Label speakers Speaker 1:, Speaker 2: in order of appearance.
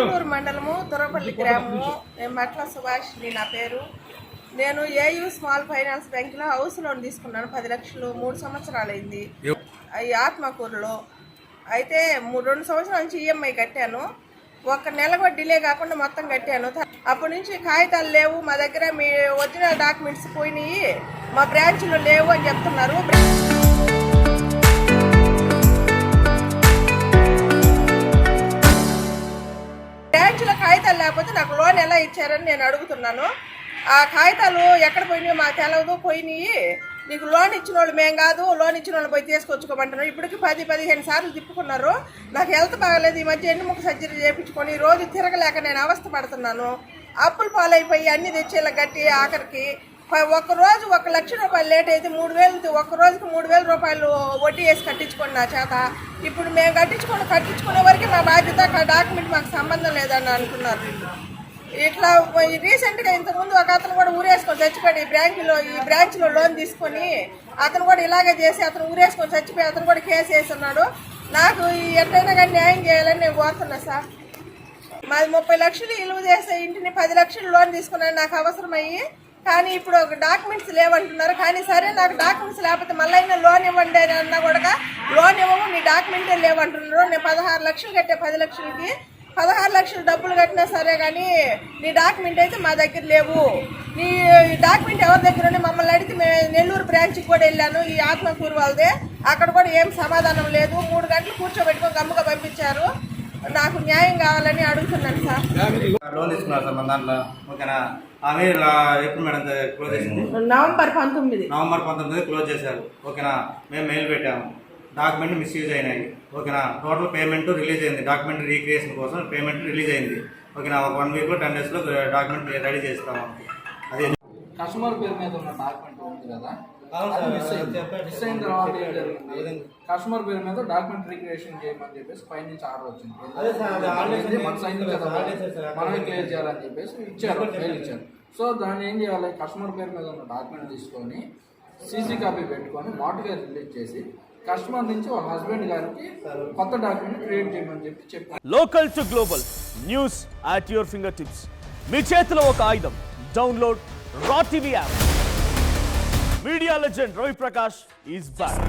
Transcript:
Speaker 1: చిత్తూరు మండలము తురపల్లి గ్రామము. నేను మట్ల సుభాష్ నా పేరు. నేను ఏయూ స్మాల్ ఫైనాన్స్ బ్యాంకులో హౌస్ లోన్ తీసుకున్నాను 10 లక్షలు. 3 సంవత్సరాలు అయింది. ఈ ఆత్మకూరులో అయితే 2 సంవత్సరాల నుంచి ఈఎంఐ కట్టాను. 1 నెల కూడా డిలే కాకుండా మొత్తం కట్టాను. అప్పటి నుంచి కాగితాలు లేవు మా దగ్గర, మీ ఒరిజినల్ డాక్యుమెంట్స్ పోయినాయి, మా బ్రాంచ్లో లేవు అని చెప్తున్నారు. బ్రాంచ్లో కాగితాలు లేకపోతే నాకు లోన్ ఎలా ఇచ్చారని నేను అడుగుతున్నాను. ఆ కాగితాలు ఎక్కడ పోయినాయో మాకు తెలవదు, పోయినాయి. నీకు లోన్ ఇచ్చిన వాళ్ళు మేము కాదు, లోన్ ఇచ్చిన వాళ్ళు పోయి తీసుకొచ్చుకోమంటున్నారు. ఇప్పటికి 10-15 సార్లు తిప్పుకున్నారు. నాకు హెల్త్ బాగాలేదు, ఈ మధ్య ఎన్నుముక సర్జరీ చేయించుకొని రోజు తిరగలేక నేను అవస్థ పడుతున్నాను. అప్పులు పాలైపోయి అన్ని తెచ్చేలా గట్టి ఆఖరికి ఒక్కరోజు 1 లక్ష రూపాయలు లేట్ అయితే 3,000, ఒక్క రోజుకి 3,000 రూపాయలు వడ్డీ వేసి కట్టించుకోండి నా చేత. ఇప్పుడు మేము కట్టించుకునే వరకు మా బాధ్యత, డాక్యుమెంట్ మాకు సంబంధం లేదని అనుకున్నారు. ఇట్లా రీసెంట్గా ఇంతకుముందు ఒక అతను కూడా ఊరేసుకొని చచ్చిపోయాడు. ఈ బ్రాంచ్లో లోన్ తీసుకొని అతను కూడా ఇలాగే చేసి అతను ఊరేసుకొని చచ్చిపోయి అతను కూడా కేసు వేస్తున్నాడు. నాకు ఎట్లయినా కానీ న్యాయం చేయాలని నేను కోరుతున్నా సార్. మాది 30 లక్షలు విలువ చేసే ఇంటిని 10 లక్షలు లోన్ తీసుకున్నాను నాకు అవసరమయ్యి. కానీ ఇప్పుడు డాక్యుమెంట్స్ లేవంటున్నారు. కానీ సరే, నాకు డాక్యుమెంట్స్ లేకపోతే మళ్ళీ లోన్ ఇవ్వండి అని అన్నా కూడా లోన్ ఇవ్వము, నీ డాక్యుమెంటే లేవంటున్నారు. నేను 16 లక్షలు కట్టే 10 లక్షలకి 16 లక్షలు డబ్బులు కట్టినా సరే కానీ నీ డాక్యుమెంట్ అయితే మా దగ్గర లేవు. నీ డాక్యుమెంట్ ఎవరి దగ్గర ఉండి మమ్మల్ని అడిగితే మేము నెల్లూరు బ్రాంచ్కి కూడా వెళ్ళాను, ఈ ఆత్మకూరు వాళ్ళదే. అక్కడ కూడా ఏం సమాధానం లేదు. 3 గంటలు కూర్చోబెట్టుకొని గమ్ముగా పంపించారు. నాకు న్యాయం కావాలని అడుగుతున్నాను సార్.
Speaker 2: లోన్ తీసుకున్నారు సార్ మన దాంట్లో. ఓకేనా, ఆమె ఎప్పుడు మేడం క్లోజ్ చేసింది?
Speaker 1: నవంబర్ 19
Speaker 2: క్లోజ్ చేశారు. ఓకేనా, మేము మెయిల్ పెట్టాము, డాక్యుమెంట్ మిస్యూజ్ అయినాయి. ఓకేనా, టోటల్ పేమెంట్ రిలీజ్ అయింది. డాక్యుమెంట్ రీక్రియేషన్ కోసం పేమెంట్ రిలీజ్ అయింది. ఓకేనా, 1 వీక్ 10 డేస్లో డాక్యుమెంట్ రెడీ చేస్తాము. అదే
Speaker 3: కస్టమర్ పేరు మీద ఉన్న డాక్యుమెంట్ ఉంది కదా, మిస్ అయిన తర్వాత ఏం జరిగింది? కస్టమర్ పేరు మీద డాక్యుమెంట్ రీక్రియేషన్ చేయమని చెప్పేసి పైనుంచి ఆర్డర్ వచ్చింది. మన సైన్ కదా, మనమే క్లియర్ చేయాలని చెప్పేసి ఇచ్చారు, మెయిల్ ఇచ్చారు. సో దాన్ని ఏం చేయాలి, కస్టమర్ పేరు మీద ఉన్న డాక్యుమెంట్ తీసుకొని సీసీ కాపీ పెట్టుకొని మాటగా రిలీజ్ చేసి కస్టమర్ నుంచి వాళ్ళ హస్బెండ్ గారికి కొత్త డాక్యుమెంట్ క్రియేట్ చేయమని చెప్పారు.
Speaker 4: Local to global news at your finger tips. మీ చేతిలో ఒక ఆయుధం. Download Raw TV app. Media legend Ravi Prakash is back.